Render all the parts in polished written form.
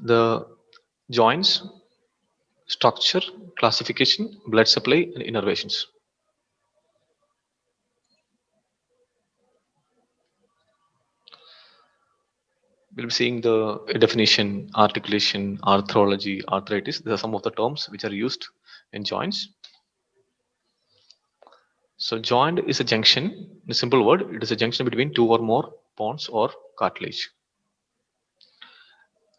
The joints, structure, classification, blood supply, and innervations. We'll be seeing the definition, articulation, arthrology, arthritis. These are some of the terms which are used in joints. So joint is a junction. In a simple word, it is a junction between two or more bones or cartilage.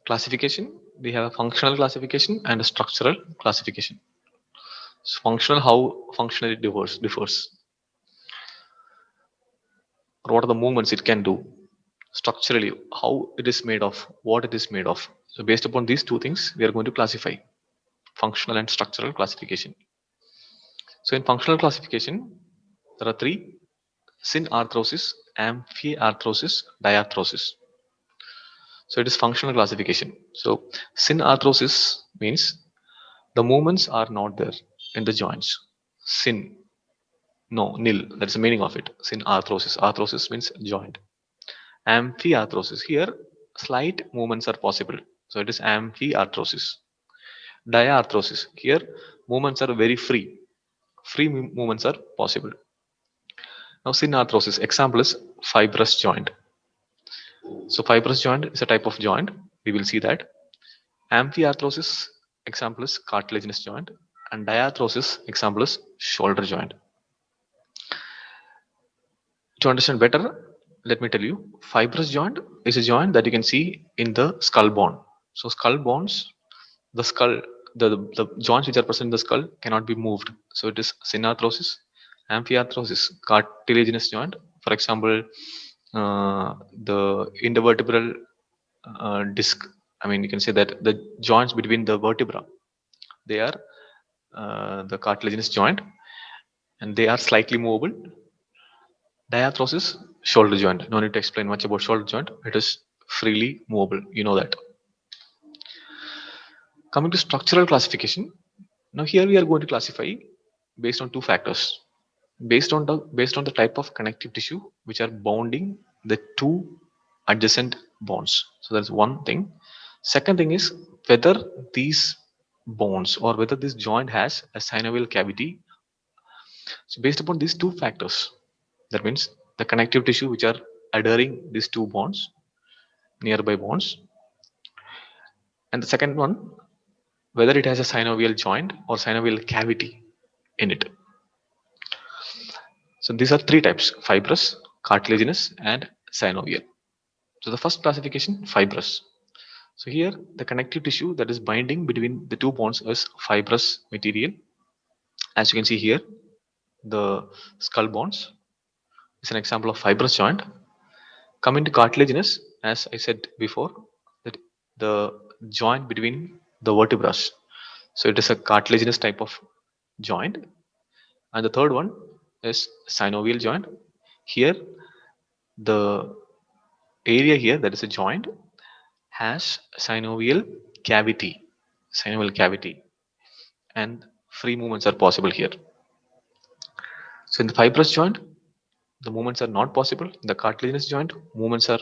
Classification, we have a functional classification and a structural classification. So functional, how functionally differs, or what are the movements it can do. Structurally, how it is made of, what it is made of. So based upon these two things, we are going to classify functional and structural classification. So in functional classification, there are three: synarthrosis, amphiarthrosis, diarthrosis. So it is functional classification. So synarthrosis means the movements are not there in the joints. Syn, no, nil. That's the meaning of it. Synarthrosis. Arthrosis means joint. Amphiarthrosis. Here, slight movements are possible. So it is amphiarthrosis. Diarthrosis. Here, movements are very free. Free movements are possible. Now, synarthrosis. Example is fibrous joint. So fibrous joint is a type of joint. We will see that. Amphiarthrosis example is cartilaginous joint, and diarthrosis example is shoulder joint. To understand better, let me tell you, fibrous joint is a joint that you can see in the skull bone. So skull bones, the skull, the joints which are present in the skull cannot be moved. So it is synarthrosis. Amphiarthrosis, cartilaginous joint. For example, the intervertebral disc. I mean, you can say that the joints between the vertebra, they are the cartilaginous joint, and they are slightly movable. Diarthrosis, shoulder joint. No need to explain much about shoulder joint. It is freely movable. You know that. Coming to structural classification. Now here we are going to classify based on two factors. Based on the type of connective tissue which are bounding the two adjacent bonds. So that's one thing. Second thing is whether these bones or whether this joint has a synovial cavity. So based upon these two factors, that means the connective tissue which are adhering these two bonds, nearby bonds, and the second one, whether it has a synovial joint or synovial cavity in it. So these are three types: fibrous, cartilaginous, and synovial. So the first classification, fibrous. So here the connective tissue that is binding between the two bonds is fibrous material. As you can see here, the skull bones is an example of fibrous joint. Coming to cartilaginous, as I said before, that the joint between the vertebrae. So it is a cartilaginous type of joint. And the third one is synovial joint. Here, the area here that is a joint has synovial cavity, and free movements are possible here. So in the fibrous joint, the movements are not possible. In the cartilaginous joint, movements are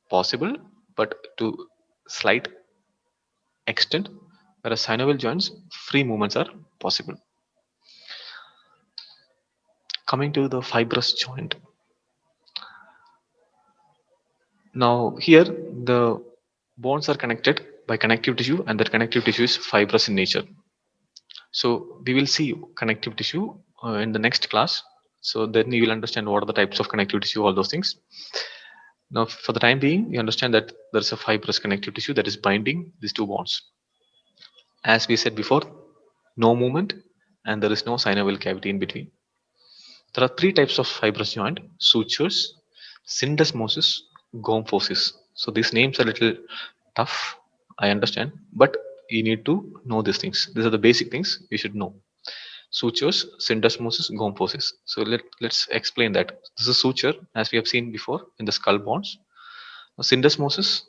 possible, but to slight extent, whereas synovial joints, free movements are possible. Coming to the fibrous joint. Now here the bones are connected by connective tissue, and that connective tissue is fibrous in nature. So we will see connective tissue in the next class. So then you will understand what are the types of connective tissue, all those things. Now for the time being, you understand that there is a fibrous connective tissue that is binding these two bonds. As we said before, no movement and there is no synovial cavity in between. There are three types of fibrous joint: sutures, syndesmosis, gomphosis. So these names are a little tough, I understand, but you need to know these things. These are the basic things you should know. Sutures, syndesmosis, gomphosis. So let's explain that. This is suture, as we have seen before in the skull bones. Now, syndesmosis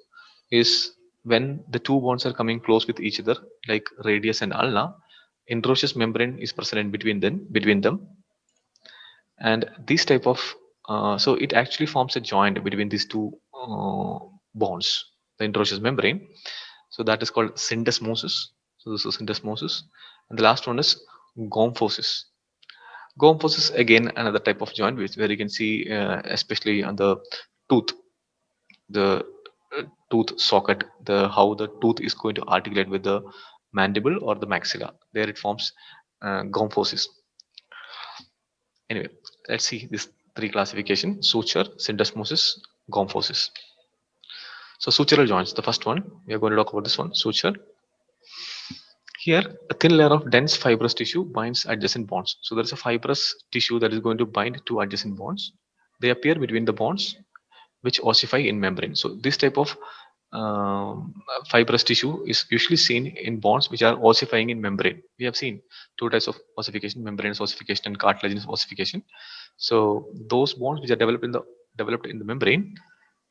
is when the two bonds are coming close with each other, like radius and ulna. Interosseous membrane is present in between them, and this type of so it actually forms a joint between these two bonds, the interosseous membrane. So that is called syndesmosis. So this is syndesmosis. And the last one is gomphosis. Gomphosis again another type of joint where you can see especially on the tooth, the tooth socket, the how the tooth is going to articulate with the mandible or the maxilla. There it forms gomphosis. Anyway, let's see this three classification: suture, syndesmosis, gomphosis. So sutural joints, the first one we are going to talk about this one, suture. Here, a thin layer of dense fibrous tissue binds adjacent bonds. So there is a fibrous tissue that is going to bind two adjacent bonds. They appear between the bonds which ossify in membrane. So this type of fibrous tissue is usually seen in bonds which are ossifying in membrane. We have seen two types of ossification: membranous ossification and cartilaginous ossification. So those bonds which are developed in the membrane,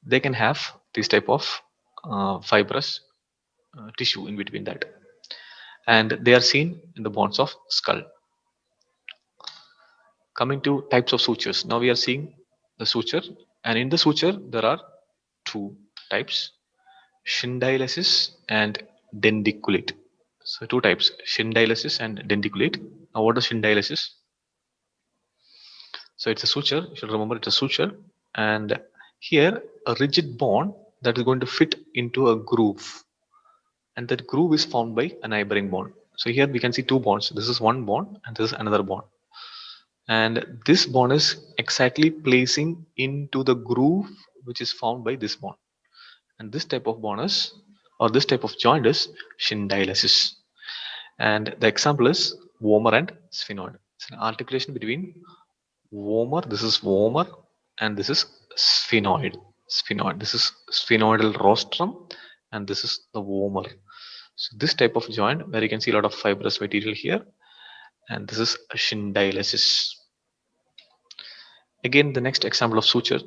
they can have this type of fibrous tissue in between that, and they are seen in the bonds of skull. Coming to types of sutures, now we are seeing the suture, and in the suture there are two types: shindialysis and denticulate. So two types: shindialysis and denticulate. Now what is shindialysis? So it's a suture, you should remember it's a suture, and here a rigid bond that is going to fit into a groove, and that groove is formed by a neighboring bond. So here we can see two bonds. This is one bond and this is another bond, and this bond is exactly placing into the groove which is formed by this bond, and this type of bond is, or this type of joint is, shindialysis. And the example is vomer and sphenoid. It's an articulation between vomer, this is vomer, and this is sphenoid. Sphenoid, this is sphenoidal rostrum, and this is the vomer. So this type of joint where you can see a lot of fibrous material here, and this is a shindialysis. Again, the next example of suture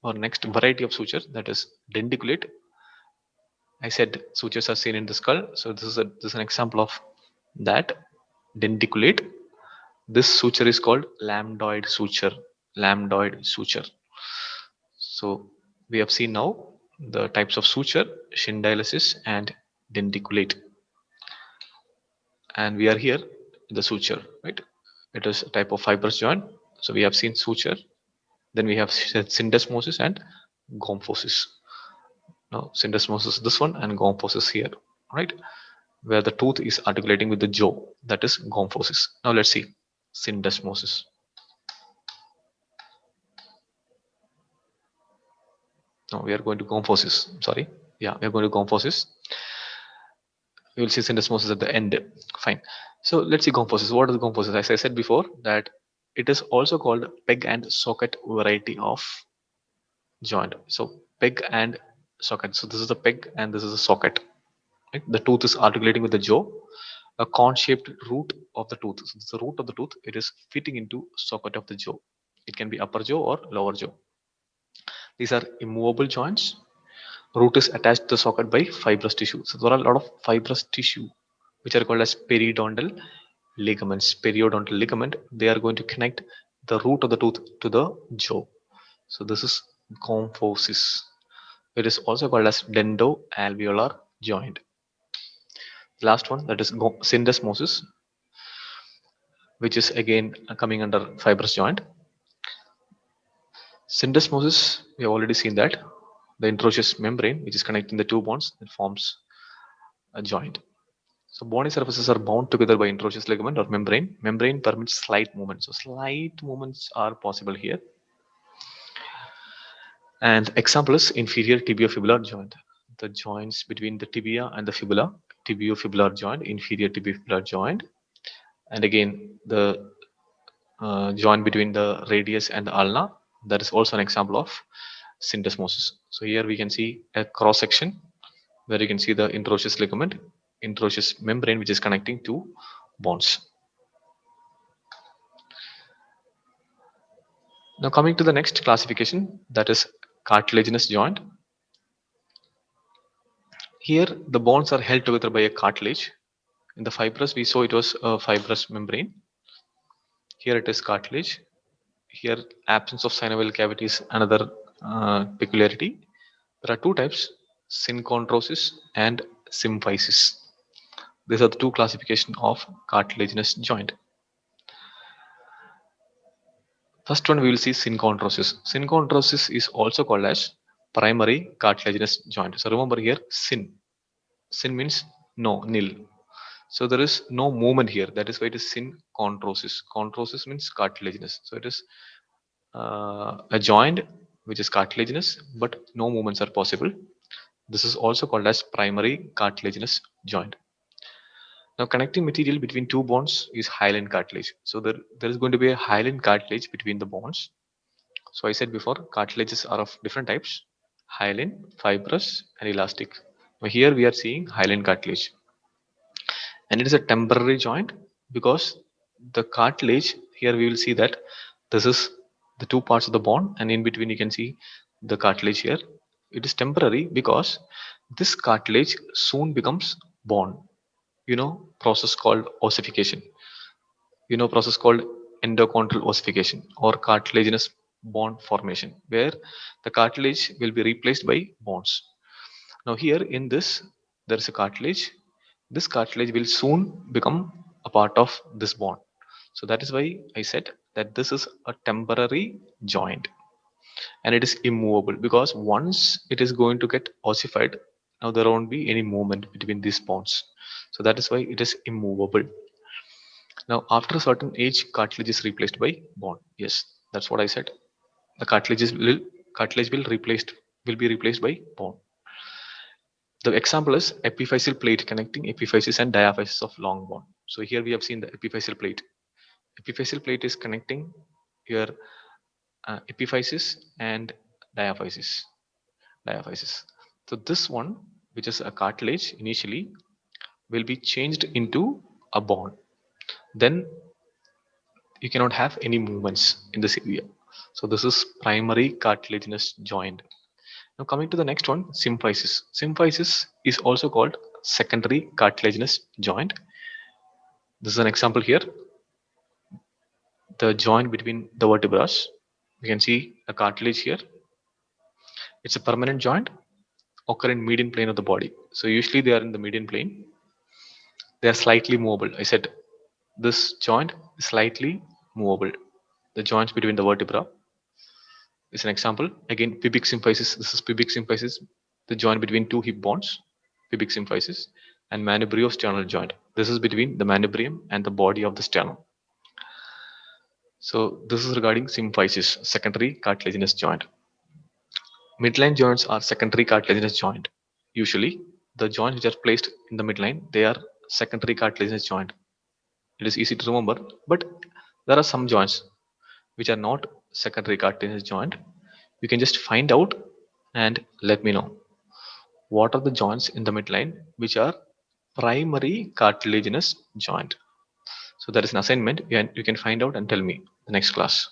or next variety of suture, that is denticulate. I said sutures are seen in the skull, so this is an example of that, denticulate. This suture is called lambdoid suture. Lambdoid suture. So we have seen now the types of suture: shindialysis and denticulate, and we are here in the suture, right? It is a type of fibrous joint. So we have seen suture, then we have syndesmosis and gomphosis. Now syndesmosis this one and gomphosis here, right, where the tooth is articulating with the jaw, that is gomphosis. Now let's see syndesmosis. Now we are going to gomphosis, sorry, yeah, we are going to gomphosis. We will see syndesmosis at the end. Fine. So let's see gomphosis. What is gomphosis? As I said before, that it is also called peg and socket variety of joint. So peg and socket. So this is the peg and this is a socket. Right? The tooth is articulating with the jaw. A cone-shaped root of the tooth. So this is the root of the tooth. It is fitting into socket of the jaw. It can be upper jaw or lower jaw. These are immovable joints. Root is attached to the socket by fibrous tissue. So there are a lot of fibrous tissue which are called as periodontal ligaments. Periodontal ligament, they are going to connect the root of the tooth to the jaw. So this is gomphosis. It is also called as dento-alveolar joint. The last one, that is syndesmosis, which is again coming under fibrous joint. Syndesmosis, we have already seen that the introosseous membrane which is connecting the two bonds, that forms a joint. So bony surfaces are bound together by introosseous ligament or membrane. Membrane permits slight movement. So slight movements are possible here. And example is inferior tibiofibular joint. The joints between the tibia and the fibula, tibiofibular joint, inferior tibiofibular joint. And again, the joint between the radius and the ulna, that is also an example of syndesmosis. So here we can see a cross section where you can see the introosseous ligament, introosseous membrane which is connecting two bonds. Now coming to the next classification, that is cartilaginous joint. Here the bonds are held together by a cartilage. In the fibrous we saw it was a fibrous membrane. Here it is cartilage. Here absence of synovial cavity is another peculiarity. There are two types: synchondrosis and symphysis. These are the two classification of cartilaginous joint. First one we will see synchondrosis. Synchondrosis is also called as primary cartilaginous joint. So remember here syn. Syn means no, nil. So there is no movement here. That is why it is synchondrosis. Chondrosis means cartilaginous. So it is a joint which is cartilaginous, but no movements are possible. This is also called as primary cartilaginous joint. Now, connecting material between two bonds is hyaline cartilage. So there is going to be a hyaline cartilage between the bonds. So I said before, cartilages are of different types: hyaline, fibrous, and elastic. Now here we are seeing hyaline cartilage, and it is a temporary joint because the cartilage here we will see that this is the two parts of the bone, and in between you can see the cartilage here. It is temporary because this cartilage soon becomes bone. Process called ossification. Process called endochondral ossification or cartilaginous bone formation, where the cartilage will be replaced by bones. Now here in this there is a cartilage. This cartilage will soon become a part of this bone. So that is why I said that this is a temporary joint, and it is immovable because once it is going to get ossified, now there won't be any movement between these bones. So that is why it is immovable. Now, after a certain age, cartilage is replaced by bone. Yes, that's what I said. The cartilage will be replaced by bone. The example is epiphyseal plate connecting epiphysis and diaphysis of long bone. So here we have seen the epiphyseal plate. Epiphyseal plate is connecting your epiphysis and diaphysis. Diaphysis. So this one, which is a cartilage initially, will be changed into a bone. Then you cannot have any movements in this area. So this is primary cartilaginous joint. Now coming to the next one, symphysis. Symphysis is also called secondary cartilaginous joint. This is an example here. The joint between the vertebrae. You can see a cartilage here. It's a permanent joint occur in median plane of the body. So usually they are in the median plane. They are slightly movable. I said this joint is slightly movable. The joints between the vertebra is an example. Again, pubic symphysis. This is pubic symphysis, the joint between two hip bones, pubic symphysis, and manubriosternal joint. This is between the manubrium and the body of the sternum. So this is regarding symphysis, secondary cartilaginous joint. Midline joints are secondary cartilaginous joint. Usually, the joints which are placed in the midline, they are secondary cartilaginous joint. It is easy to remember, but there are some joints which are not secondary cartilaginous joint. You can just find out and let me know what are the joints in the midline which are primary cartilaginous joint. So that is an assignment, and you can find out and tell me the next class.